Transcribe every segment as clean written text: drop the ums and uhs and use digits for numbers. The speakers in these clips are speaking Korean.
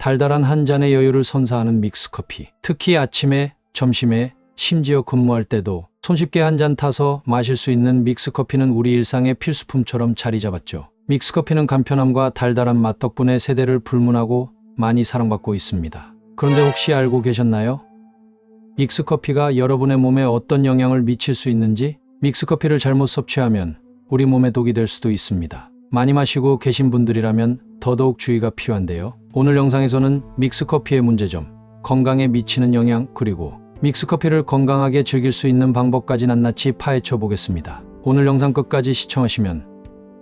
달달한 한 잔의 여유를 선사하는 믹스커피. 특히 아침에, 점심에, 심지어 근무할 때도 손쉽게 한 잔 타서 마실 수 있는 믹스커피는 우리 일상의 필수품처럼 자리 잡았죠. 믹스커피는 간편함과 달달한 맛 덕분에 세대를 불문하고 많이 사랑받고 있습니다. 그런데 혹시 알고 계셨나요? 믹스커피가 여러분의 몸에 어떤 영향을 미칠 수 있는지? 믹스커피를 잘못 섭취하면 우리 몸에 독이 될 수도 있습니다. 많이 마시고 계신 분들이라면 더더욱 주의가 필요한데요. 오늘 영상에서는 믹스커피의 문제점, 건강에 미치는 영향, 그리고 믹스커피를 건강하게 즐길 수 있는 방법까지 낱낱이 파헤쳐 보겠습니다. 오늘 영상 끝까지 시청하시면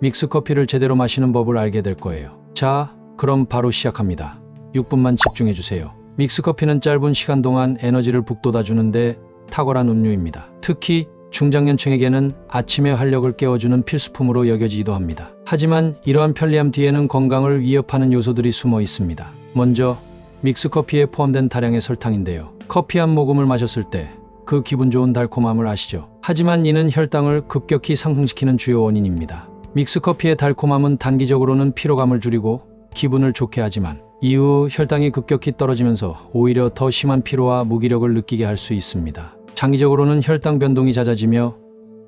믹스커피를 제대로 마시는 법을 알게 될 거예요. 자, 그럼 바로 시작합니다. 6분만 집중해 주세요. 믹스커피는 짧은 시간 동안 에너지를 북돋아주는데 탁월한 음료입니다. 특히 중장년층에게는 아침의 활력을 깨워주는 필수품으로 여겨지기도 합니다. 하지만 이러한 편리함 뒤에는 건강을 위협하는 요소들이 숨어 있습니다. 먼저 믹스커피에 포함된 다량의 설탕인데요. 커피 한 모금을 마셨을 때 그 기분 좋은 달콤함을 아시죠? 하지만 이는 혈당을 급격히 상승시키는 주요 원인입니다. 믹스커피의 달콤함은 단기적으로는 피로감을 줄이고 기분을 좋게 하지만 이후 혈당이 급격히 떨어지면서 오히려 더 심한 피로와 무기력을 느끼게 할 수 있습니다. 장기적으로는 혈당 변동이 잦아지며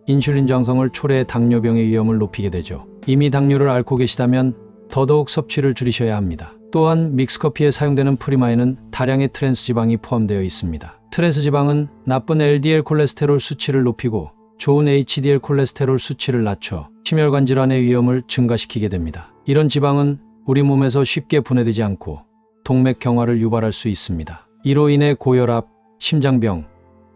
인슐린 저항성을 초래해 당뇨병의 위험을 높이게 되죠. 이미 당뇨를 앓고 계시다면 더더욱 섭취를 줄이셔야 합니다. 또한 믹스커피에 사용되는 프리마에는 다량의 트랜스 지방이 포함되어 있습니다. 트랜스 지방은 나쁜 LDL 콜레스테롤 수치를 높이고 좋은 HDL 콜레스테롤 수치를 낮춰 심혈관 질환의 위험을 증가시키게 됩니다. 이런 지방은 우리 몸에서 쉽게 분해되지 않고 동맥 경화를 유발할 수 있습니다. 이로 인해 고혈압, 심장병,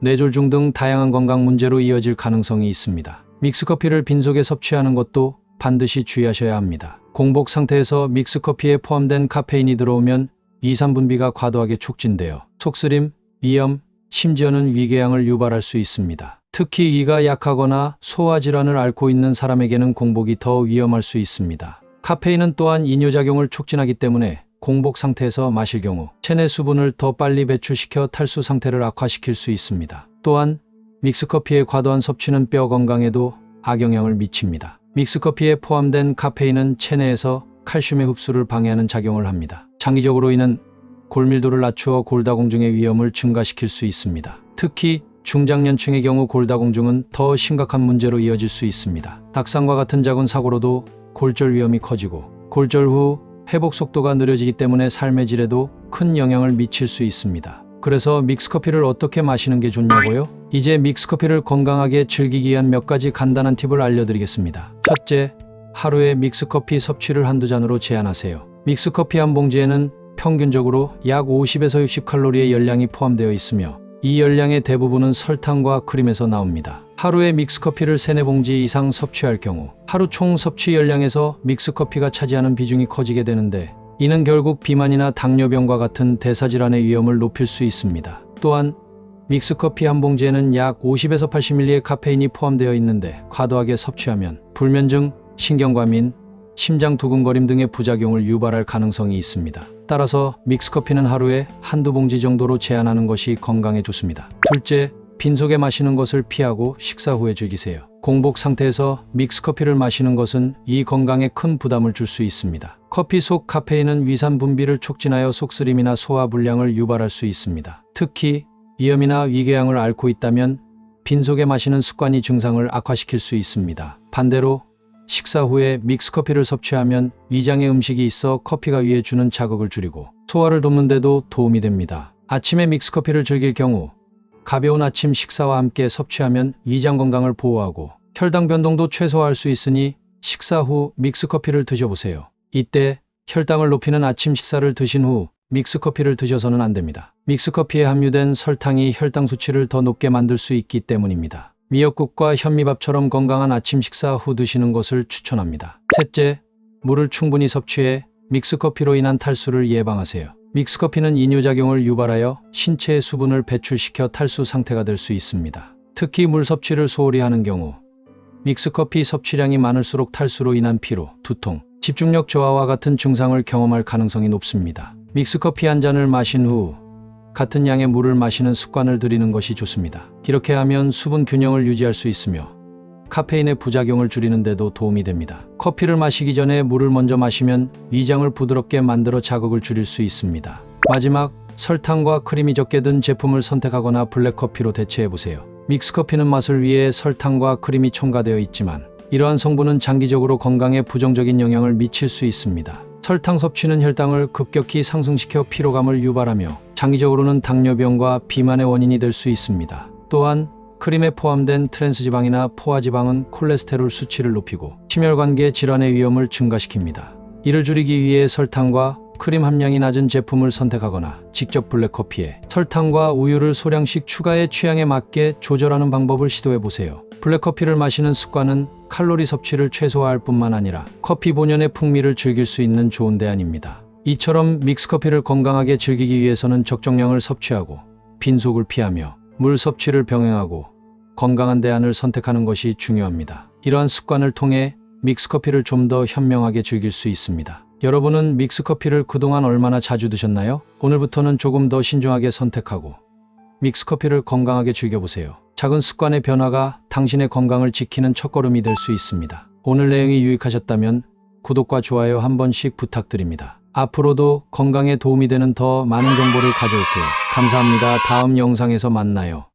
뇌졸중 등 다양한 건강 문제로 이어질 가능성이 있습니다. 믹스커피를 빈속에 섭취하는 것도 반드시 주의하셔야 합니다. 공복 상태에서 믹스커피에 포함된 카페인이 들어오면 위산분비가 과도하게 촉진되어 속쓰림, 위염, 심지어는 위궤양을 유발할 수 있습니다. 특히 위가 약하거나 소화질환을 앓고 있는 사람에게는 공복이 더 위험할 수 있습니다. 카페인은 또한 이뇨작용을 촉진하기 때문에 공복 상태에서 마실 경우 체내 수분을 더 빨리 배출시켜 탈수 상태를 악화시킬 수 있습니다. 또한 믹스커피의 과도한 섭취는 뼈 건강에도 악영향을 미칩니다. 믹스커피에 포함된 카페인은 체내에서 칼슘의 흡수를 방해하는 작용을 합니다. 장기적으로 이는 골밀도를 낮추어 골다공증의 위험을 증가시킬 수 있습니다. 특히 중장년층의 경우 골다공증은 더 심각한 문제로 이어질 수 있습니다. 닭상과 같은 작은 사고로도 골절 위험이 커지고 골절 후 회복 속도가 느려지기 때문에 삶의 질에도 큰 영향을 미칠 수 있습니다. 그래서 믹스커피를 어떻게 마시는 게 좋냐고요? 이제 믹스커피를 건강하게 즐기기 위한 몇 가지 간단한 팁을 알려드리겠습니다. 첫째, 하루에 믹스커피 섭취를 한두 잔으로 제한하세요. 믹스커피 한 봉지에는 평균적으로 약 50에서 60칼로리의 열량이 포함되어 있으며 이 열량의 대부분은 설탕과 크림에서 나옵니다. 하루에 믹스커피를 3-4봉지 이상 섭취할 경우 하루 총 섭취 열량에서 믹스커피가 차지하는 비중이 커지게 되는데 이는 결국 비만이나 당뇨병과 같은 대사질환의 위험을 높일 수 있습니다. 또한 믹스커피 한 봉지에는 약 50에서 80ml의 카페인이 포함되어 있는데 과도하게 섭취하면 불면증, 신경과민, 심장 두근거림 등의 부작용을 유발할 가능성이 있습니다. 따라서 믹스커피는 하루에 한두 봉지 정도로 제한하는 것이 건강에 좋습니다. 둘째, 빈속에 마시는 것을 피하고 식사 후에 즐기세요. 공복 상태에서 믹스커피를 마시는 것은 이 건강에 큰 부담을 줄 수 있습니다. 커피 속 카페인은 위산 분비를 촉진하여 속쓰림이나 소화 불량을 유발할 수 있습니다. 특히 위염이나 위궤양을 앓고 있다면 빈속에 마시는 습관이 증상을 악화시킬 수 있습니다. 반대로 식사 후에 믹스커피를 섭취하면 위장에 음식이 있어 커피가 위에 주는 자극을 줄이고 소화를 돕는 데도 도움이 됩니다. 아침에 믹스커피를 즐길 경우 가벼운 아침 식사와 함께 섭취하면 위장 건강을 보호하고 혈당 변동도 최소화할 수 있으니 식사 후 믹스커피를 드셔보세요. 이때 혈당을 높이는 아침 식사를 드신 후 믹스커피를 드셔서는 안 됩니다. 믹스커피에 함유된 설탕이 혈당 수치를 더 높게 만들 수 있기 때문입니다. 미역국과 현미밥처럼 건강한 아침 식사 후 드시는 것을 추천합니다. 셋째, 물을 충분히 섭취해 믹스커피로 인한 탈수를 예방하세요. 믹스커피는 이뇨작용을 유발하여 신체의 수분을 배출시켜 탈수 상태가 될 수 있습니다. 특히 물 섭취를 소홀히 하는 경우 믹스커피 섭취량이 많을수록 탈수로 인한 피로, 두통, 집중력 저하와 같은 증상을 경험할 가능성이 높습니다. 믹스커피 한 잔을 마신 후 같은 양의 물을 마시는 습관을 들이는 것이 좋습니다. 이렇게 하면 수분 균형을 유지할 수 있으며 카페인의 부작용을 줄이는 데도 도움이 됩니다. 커피를 마시기 전에 물을 먼저 마시면 위장을 부드럽게 만들어 자극을 줄일 수 있습니다. 마지막, 설탕과 크림이 적게 든 제품을 선택하거나 블랙커피로 대체해보세요. 믹스커피는 맛을 위해 설탕과 크림이 첨가되어 있지만 이러한 성분은 장기적으로 건강에 부정적인 영향을 미칠 수 있습니다. 설탕 섭취는 혈당을 급격히 상승시켜 피로감을 유발하며 장기적으로는 당뇨병과 비만의 원인이 될 수 있습니다. 또한 크림에 포함된 트랜스지방이나 포화지방은 콜레스테롤 수치를 높이고 심혈관계 질환의 위험을 증가시킵니다. 이를 줄이기 위해 설탕과 크림 함량이 낮은 제품을 선택하거나 직접 블랙커피에 설탕과 우유를 소량씩 추가해 취향에 맞게 조절하는 방법을 시도해보세요. 블랙커피를 마시는 습관은 칼로리 섭취를 최소화할 뿐만 아니라 커피 본연의 풍미를 즐길 수 있는 좋은 대안입니다. 이처럼 믹스커피를 건강하게 즐기기 위해서는 적정량을 섭취하고 빈속을 피하며 물 섭취를 병행하고 건강한 대안을 선택하는 것이 중요합니다. 이러한 습관을 통해 믹스커피를 좀 더 현명하게 즐길 수 있습니다. 여러분은 믹스커피를 그동안 얼마나 자주 드셨나요? 오늘부터는 조금 더 신중하게 선택하고 믹스커피를 건강하게 즐겨보세요. 작은 습관의 변화가 당신의 건강을 지키는 첫걸음이 될 수 있습니다. 오늘 내용이 유익하셨다면 구독과 좋아요 한 번씩 부탁드립니다. 앞으로도 건강에 도움이 되는 더 많은 정보를 가져올게요. 감사합니다. 다음 영상에서 만나요.